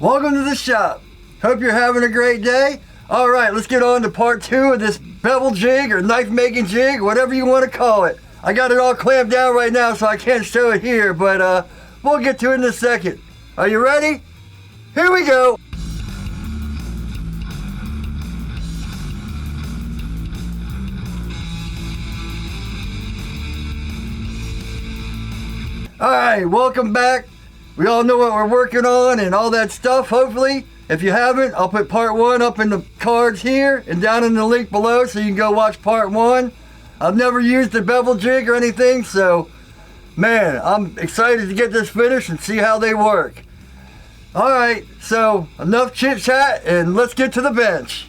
Welcome to the shop. Hope you're having a great day. All right, let's get on to part 2 of this bevel jig or knife making jig, whatever you want to call it. I got it all clamped down right now, so I can't show it here, but we'll get to it in a second. Are you ready? Here we go. All right, welcome back. We all know what we're working on and all that stuff, hopefully. If you haven't, I'll put part 1 up in the cards here and down in the link below so you can go watch part 1. I've never used a bevel jig or anything, so man, I'm excited to get this finished and see how they work. All right, so enough chit chat and let's get to the bench.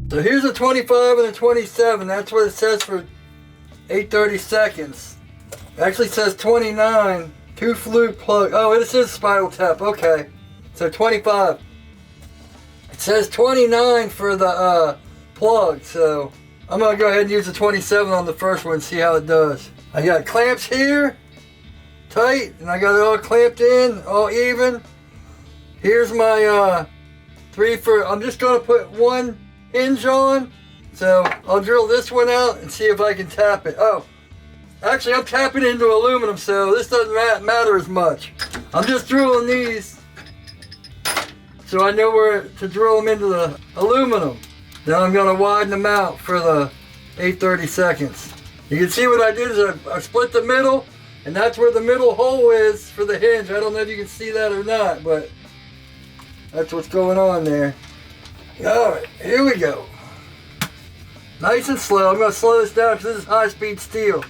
So here's a 25 and a 27. That's what it says for 830 seconds. It actually says 29. 2 flute plug. Oh, it says spiral tap. Okay. So 25. It says 29 for the plug. So I'm going to go ahead and use the 27 on the first one and see how it does. I got clamps here. Tight. And I got it all clamped in. All even. Here's my 3 for... I'm just going to put 1 hinge on, so I'll drill this one out and see if I can tap it. Oh, actually I'm tapping into aluminum, so this doesn't matter as much. I'm just drilling these so I know where to drill them into the aluminum. Now I'm going to widen them out for the 830 seconds. You can see what I did is I split the middle, and that's where the middle hole is for the hinge. I don't know if you can see that or not, but that's what's going on there. Alright, here we go. Nice and slow. I'm going to slow this down because this is high-speed steel.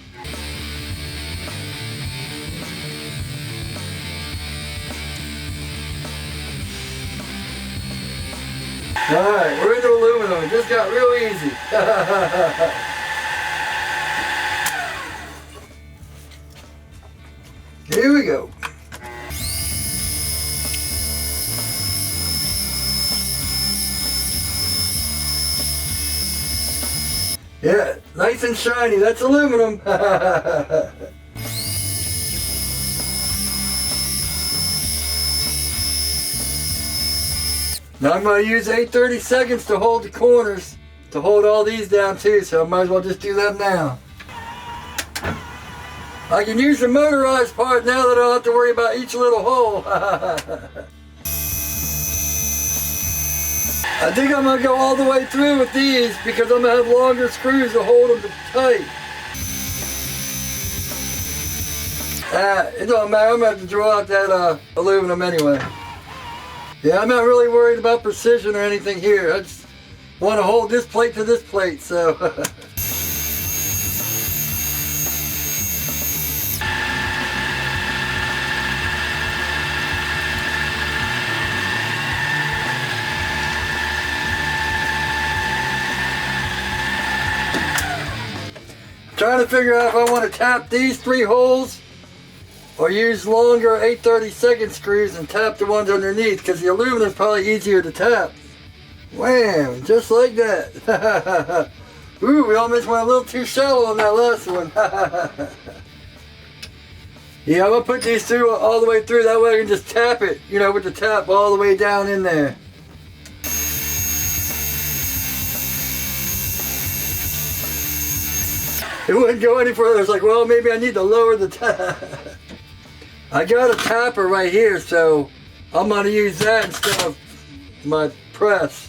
Alright, we're into aluminum. It just got real easy. Here we go. Yeah, nice and shiny. That's aluminum. Now I'm going to use 830 seconds to hold the corners, to hold all these down too, so I might as well just do that now. I can use the motorized part now that I don't have to worry about each little hole. I think I'm going to go all the way through with these because I'm going to have longer screws to hold them tight. It don't matter, I'm going to have to draw out that aluminum anyway. Yeah, I'm not really worried about precision or anything here. I just want to hold this plate to this plate, so. Trying to figure out if I want to tap these 3 holes or use longer 830 second screws and tap the ones underneath, because the aluminum is probably easier to tap. Wham! Just like that. Ooh, we almost went a little too shallow on that last one. Yeah, I'm going to put these through all the way through, that way I can just tap it, you know, with the tap all the way down in there. It wouldn't go any further. It's like, well, maybe I need to lower the tap. I got a tapper right here, so I'm going to use that instead of my press.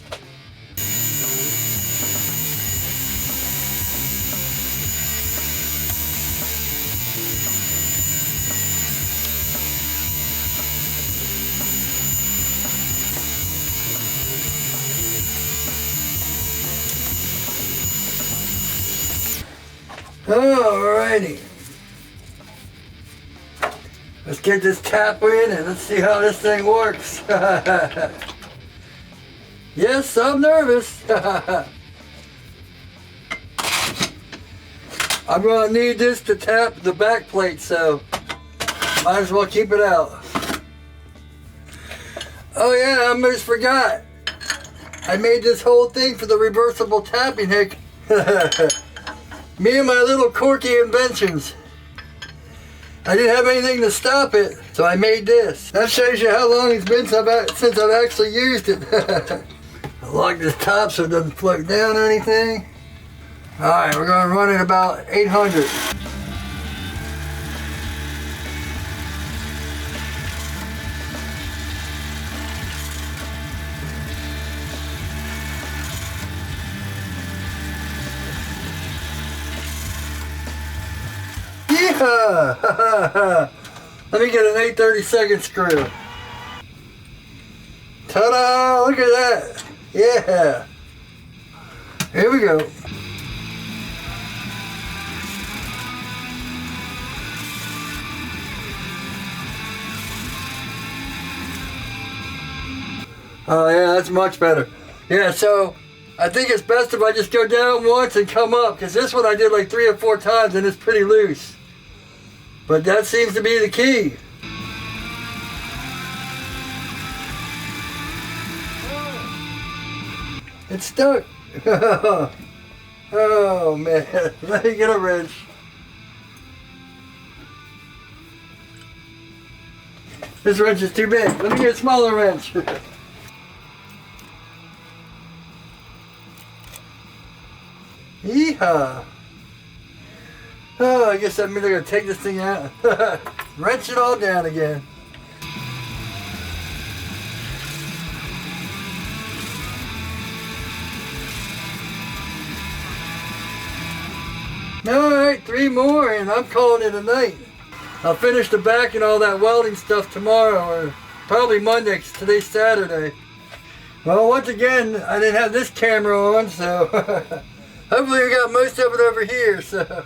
Alrighty. Let's get this tap in and let's see how this thing works. Yes, I'm nervous. I'm gonna need this to tap the back plate, so might as well keep it out. Oh yeah, I almost forgot. I made this whole thing for the reversible tapping hook. Me and my little quirky inventions. I didn't have anything to stop it, so I made this. That shows you how long it's been since I've actually used it. I lock this top so it doesn't float down or anything. Alright, we're going to run it about 800. Yeah! Let me get an 8/32 screw. Ta-da! Look at that! Yeah! Here we go. Oh yeah, that's much better. Yeah, so I think it's best if I just go down once and come up, because this one I did like 3 or 4 times and it's pretty loose. But that seems to be the key. It's stuck. Oh man, let me get a wrench. This wrench is too big. Let me get a smaller wrench. Yeehaw! Oh, I guess that means I'm gonna take this thing out. Wrench it all down again. Alright, 3 more and I'm calling it a night. I'll finish the back and all that welding stuff tomorrow, or probably Monday, 'cause today's Saturday. Well, once again, I didn't have this camera on, so hopefully we got most of it over here, so.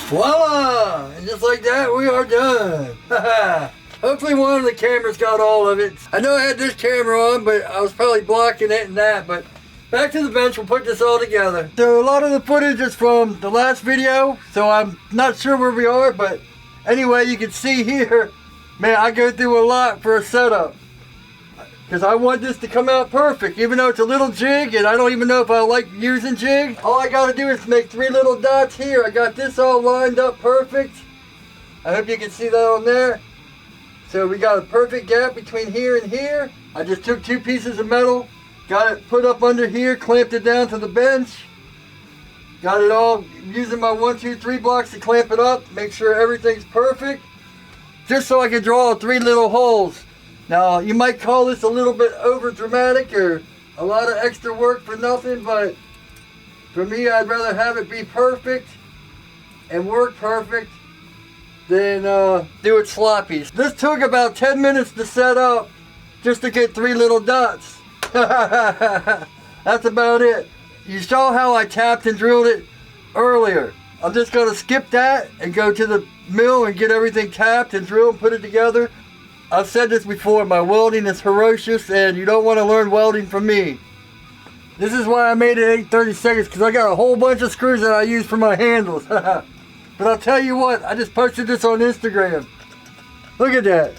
Voila! And just like that, we are done. Hopefully one of the cameras got all of it. I know I had this camera on, but I was probably blocking it and that, but back to the bench, we'll put this all together. So a lot of the footage is from the last video, so I'm not sure where we are, but anyway, you can see here, man, I go through a lot for a setup. Because I want this to come out perfect, even though it's a little jig, and I don't even know if I like using jig. All I gotta do is make 3 little dots here. I got this all lined up perfect. I hope you can see that on there. So we got a perfect gap between here and here. I just took 2 pieces of metal, got it put up under here, clamped it down to the bench. Got it all using my 1, 2, 3 blocks to clamp it up, make sure everything's perfect. Just so I can draw 3 little holes. Now, you might call this a little bit over dramatic or a lot of extra work for nothing, but for me, I'd rather have it be perfect and work perfect than do it sloppy. This took about 10 minutes to set up just to get 3 little dots. That's about it. You saw how I tapped and drilled it earlier. I'm just going to skip that and go to the mill and get everything tapped and drilled and put it together. I've said this before, my welding is ferocious and you don't want to learn welding from me. This is why I made it 8/32, because I got a whole bunch of screws that I use for my handles. But I'll tell you what, I just posted this on Instagram. Look at that.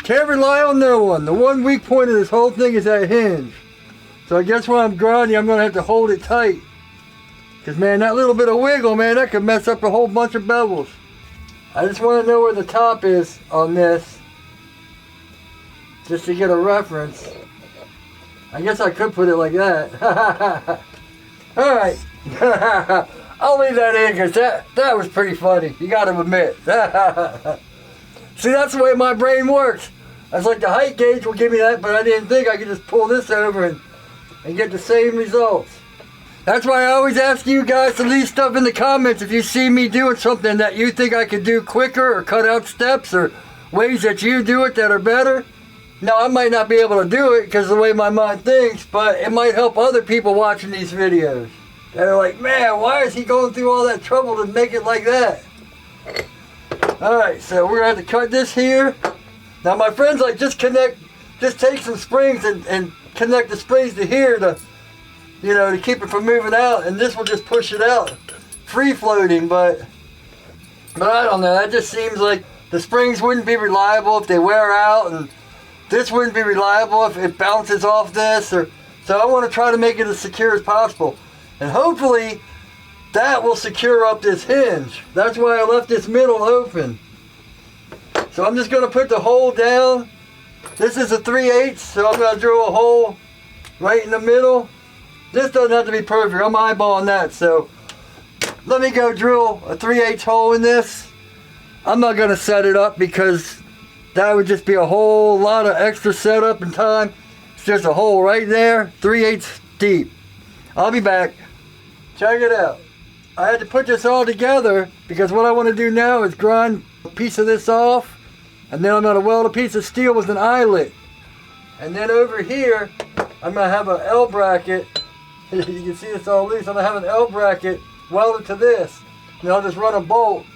Can't rely on no one. The one weak point of this whole thing is that hinge. So I guess when I'm grinding, I'm going to have to hold it tight. Because man, that little bit of wiggle, man, that could mess up a whole bunch of bevels. I just want to know where the top is on this, just to get a reference. I guess I could put it like that. Alright. I'll leave that in because that was pretty funny. You got to admit. See, that's the way my brain works. I was like, the height gauge will give me that, but I didn't think I could just pull this over and get the same results. That's why I always ask you guys to leave stuff in the comments if you see me doing something that you think I could do quicker or cut out steps or ways that you do it that are better. Now, I might not be able to do it because of the way my mind thinks, but it might help other people watching these videos. They're like, man, why is he going through all that trouble to make it like that? Alright, so we're going to have to cut this here. Now, my friend's like, just take some springs and connect the springs to here to, you know, to keep it from moving out, and this will just push it out. Free floating, but I don't know, that just seems like the springs wouldn't be reliable if they wear out, and this wouldn't be reliable if it bounces off this, so I want to try to make it as secure as possible. And hopefully that will secure up this hinge. That's why I left this middle open. So I'm just going to put the hole down. This is a 3/8, so I'm going to drill a hole right in the middle. This doesn't have to be perfect. I'm eyeballing that, so let me go drill a 3/8 hole in this. I'm not going to set it up because that would just be a whole lot of extra setup and time. It's just a hole right there, 3/8 deep. I'll be back. Check it out. I had to put this all together because what I want to do now is grind a piece of this off, and then I'm going to weld a piece of steel with an eyelet. And then over here, I'm going to have an L bracket. You can see it's all loose. I'm going to have an L bracket welded to this. And I'll just run a bolt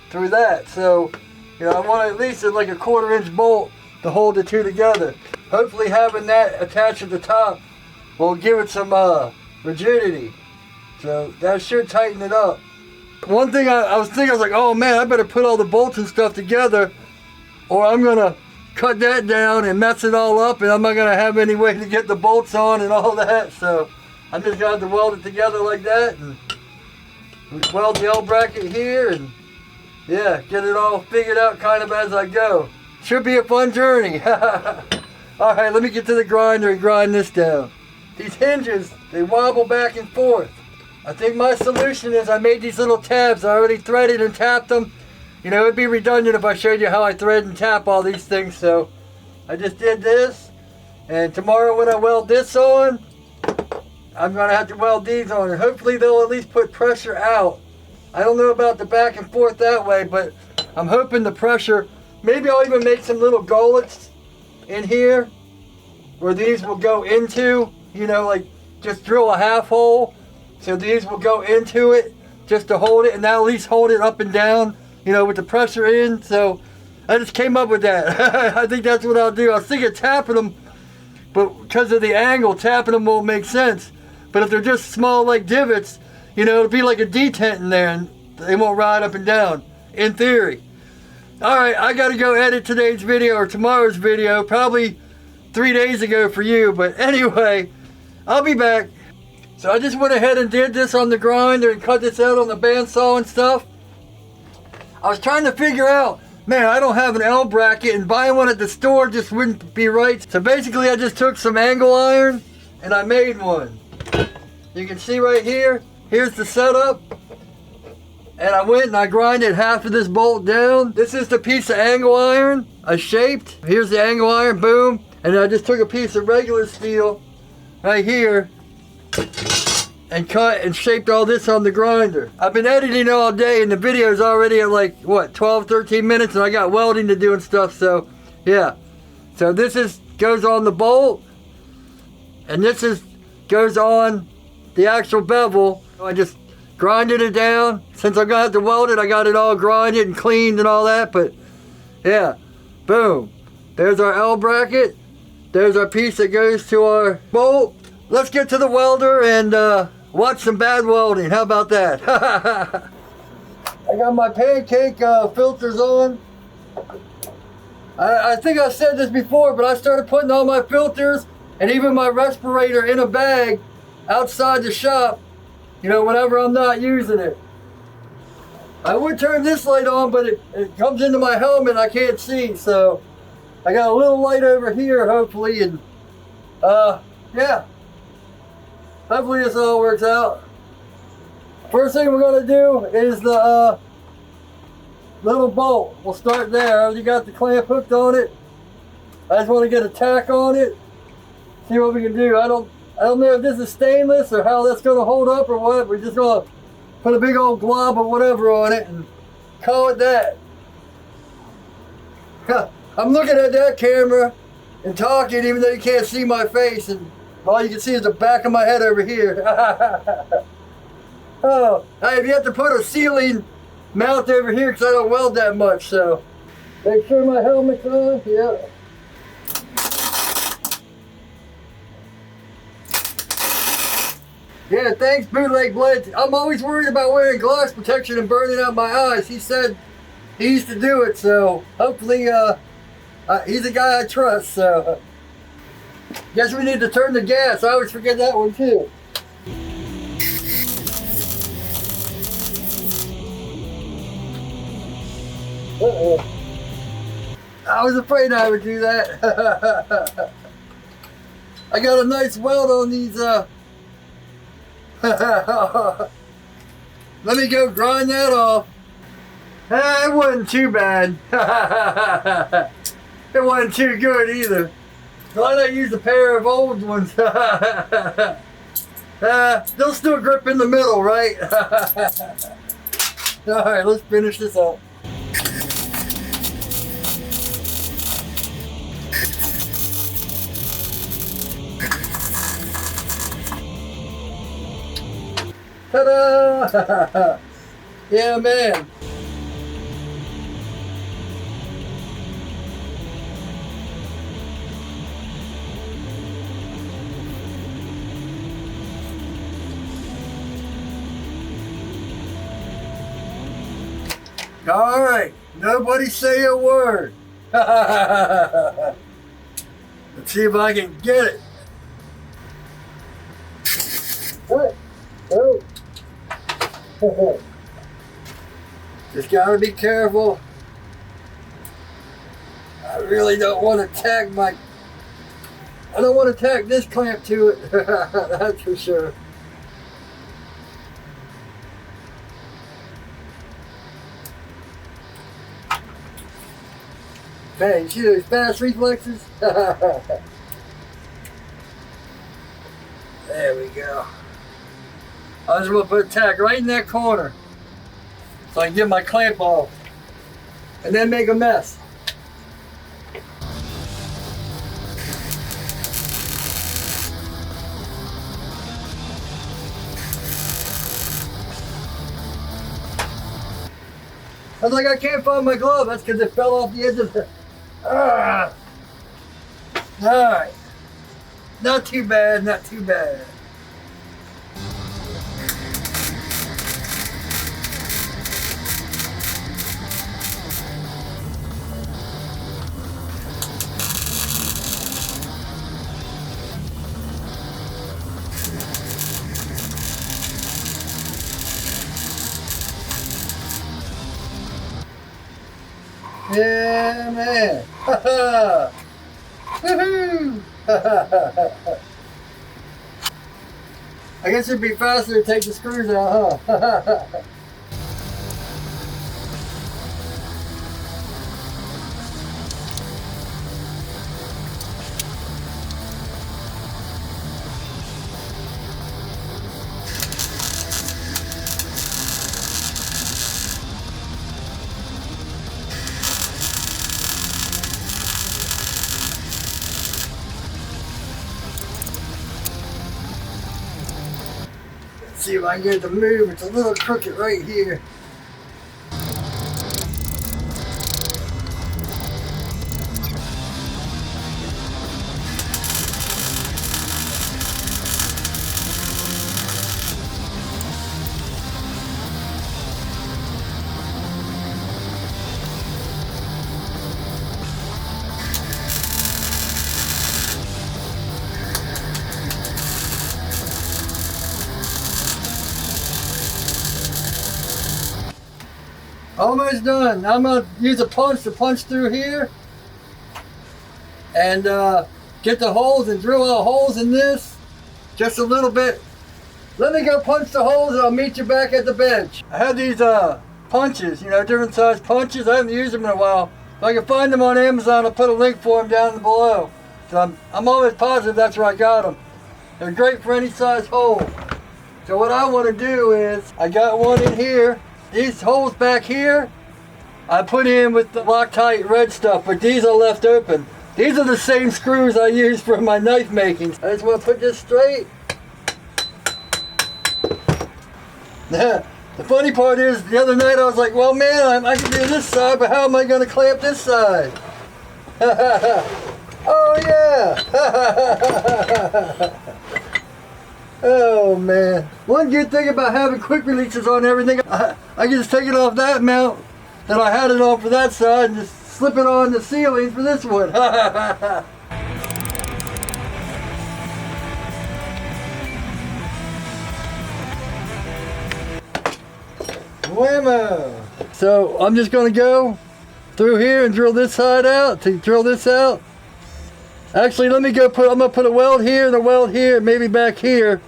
through that. So, you know, I want at least like a 1/4 inch bolt to hold the two together. Hopefully having that attached at the top will give it some rigidity. So that should tighten it up. One thing I was thinking, I was like, oh man, I better put all the bolts and stuff together, or I'm going to cut that down and mess it all up, and I'm not going to have any way to get the bolts on and all that. So I'm just going to have to weld it together like that, and weld the L bracket here, and yeah, get it all figured out kind of as I go. Should be a fun journey. Alright, let me get to the grinder and grind this down. These hinges, they wobble back and forth. I think my solution is I made these little tabs. I already threaded and tapped them. You know, it'd be redundant if I showed you how I thread and tap all these things, so I just did this. And tomorrow when I weld this on, I'm going to have to weld these on, and hopefully they'll at least put pressure out. I don't know about the back and forth that way, but I'm hoping the pressure, maybe I'll even make some little gullets in here where these will go into, you know, like just drill a half hole. So these will go into it just to hold it, and that'll at least hold it up and down, you know, with the pressure in. So I just came up with that. I think that's what I'll do. I was thinking tapping them, but because of the angle, tapping them won't make sense. But if they're just small like divots, you know, it'll be like a detent in there and they won't ride up and down, in theory. Alright, I gotta go edit today's video or tomorrow's video, probably 3 days ago for you, but anyway, I'll be back. So I just went ahead and did this on the grinder and cut this out on the bandsaw and stuff. I was trying to figure out, man, I don't have an L bracket, and buying one at the store just wouldn't be right. So basically I just took some angle iron and I made one. You can see right here, here's the setup. And I went and I grinded half of this bolt down. This is the piece of angle iron I shaped. Here's the angle iron, boom. And I just took a piece of regular steel right here and cut and shaped all this on the grinder. I've been editing all day and the video is already at like, what, 12, 13 minutes, and I got welding to do and stuff, so yeah. So this goes on the bolt, and this goes on the actual bevel. I just grinded it down. Since I'm gonna have to weld it, I got it all grinded and cleaned and all that, but yeah, boom. There's our L bracket. There's our piece that goes to our bolt. Let's get to the welder and watch some bad welding. How about that? I got my pancake filters on. I think I said this before, but I started putting all my filters and even my respirator in a bag outside the shop, you know, whenever I'm not using it. I would turn this light on, but it comes into my helmet and I can't see, so I got a little light over here, hopefully, and yeah. Hopefully this all works out. First thing we're going to do is the little bolt. We'll start there. I already got the clamp hooked on it. I just want to get a tack on it. See what we can do. I don't know if this is stainless or how that's going to hold up or what. We're just going to put a big old glob of whatever on it and call it that. I'm looking at that camera and talking even though you can't see my face, and all you can see is the back of my head over here. Oh, I have yet to put a ceiling mount over here because I don't weld that much, so make sure my helmet's on. Yeah. Yeah, thanks, Bootleg Blade. I'm always worried about wearing glass protection and burning out my eyes. He said he used to do it, so hopefully he's a guy I trust, so guess we need to turn the gas. I always forget that one too. Uh-oh. I was afraid I would do that. I got a nice weld on these let me go grind that off. It wasn't too bad. It wasn't too good either. Glad I used a pair of old ones. They'll still grip in the middle, right? Alright, let's finish this up. Ta-da! Yeah, man. All right, nobody say a word. Let's see if I can get it. What? Oh. Just gotta be careful. I really don't want to tag I don't want to tag this clamp to it. That's for sure. Man, you see those fast reflexes? There we go. I just want to put a tack right in that corner so I can get my clamp off and then make a mess. I was like, I can't find my glove. That's because it fell off the edge of the... All right. Not too bad, not too bad. Yeah, man. Woohoo! I guess it'd be faster to take the screws out, huh? See if I can get it to move. It's a little crooked right here. Almost done. I'm going to use a punch to punch through here and get the holes and drill out holes in this just a little bit. Let me go punch the holes and I'll meet you back at the bench. I have these punches, you know, different size punches. I haven't used them in a while. If I can find them on Amazon, I'll put a link for them down below. So I'm always positive that's where I got them. They're great for any size hole. So what I want to do is, I got one in here. These holes back here, I put in with the Loctite red stuff, but these are left open. These are the same screws I use for my knife making. I just want to put this straight. The funny part is, the other night I was like, well man, I can do this side, but how am I going to clamp this side? Oh yeah! Oh man. One good thing about having quick releases on everything, I can just take it off that mount that I had it on for that side and just slip it on the ceiling for this one. Whammo! So I'm just going to go through here and drill this side out to drill this out. Actually, let me go I'm going to put a weld here and a weld here, maybe back here.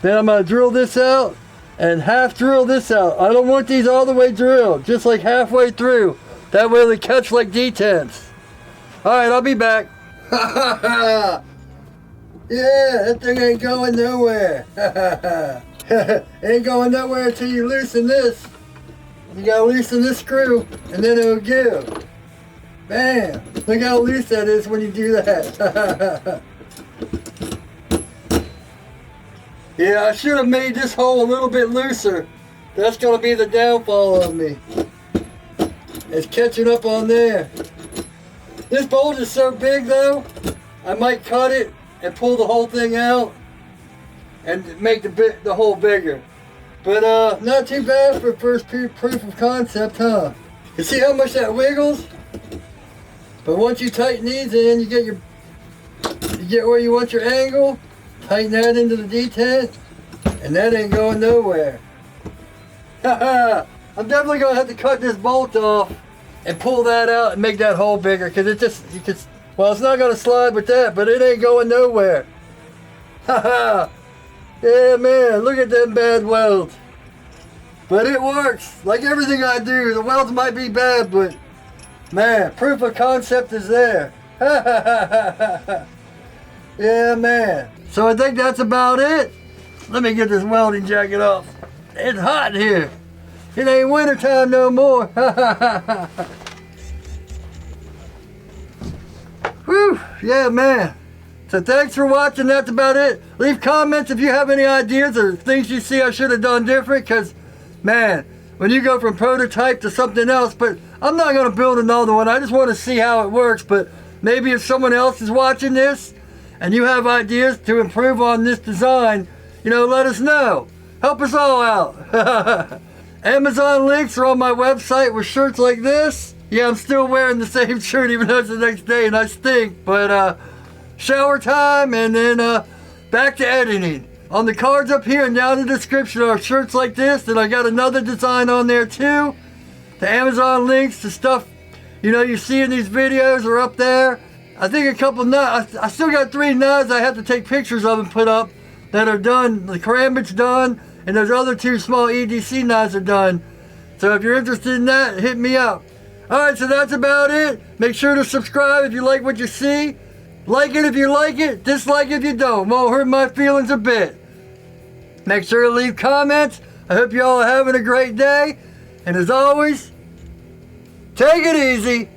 Then I'm going to drill this out and half drill this out. I don't want these all the way drilled, just like halfway through. That way they catch like detents. Alright, I'll be back. Yeah, that thing ain't going nowhere. Ain't going nowhere until you loosen this. You gotta loosen this screw and then it'll give. Bam! Look how loose that is when you do that. Yeah, I should have made this hole a little bit looser. That's gonna be the downfall of me. It's catching up on there. This bolt is so big though, I might cut it and pull the whole thing out and make the hole bigger. But not too bad for first proof of concept, huh? You see how much that wiggles? But once you tighten these in, you get where you want your angle, tighten that into the detent, and that ain't going nowhere. I'm definitely gonna have to cut this bolt off and pull that out and make that hole bigger, because well, it's not gonna slide with that, but it ain't going nowhere. Yeah, man, look at them bad welds. But it works. Like everything I do, the welds might be bad, but man, proof of concept is there. Yeah, man. So I think that's about it. Let me get this welding jacket off. It's hot here. It ain't winter time no more. Whew, yeah, man. So thanks for watching. That's about it. Leave comments if you have any ideas or things you see I should have done different, because man, when you go from prototype to something else, but I'm not going to build another one. I just want to see how it works. But maybe if someone else is watching this and you have ideas to improve on this design, you know, let us know. Help us all out. Amazon links are on my website with shirts like this. Yeah, I'm still wearing the same shirt even though it's the next day and I stink. But shower time and then back to editing. On the cards up here and down in the description are shirts like this, and I got another design on there too. The Amazon links to stuff you know you see in these videos are up there. I think a couple knives, I still got 3 knives I have to take pictures of and put up that are done. The karambit's done, and those other 2 small EDC knives are done. So if you're interested in that, hit me up. Alright, so that's about it. Make sure to subscribe if you like what you see. Like it if you like it, dislike if you don't. Won't hurt my feelings a bit. Make sure to leave comments. I hope you all are having a great day. And as always, take it easy.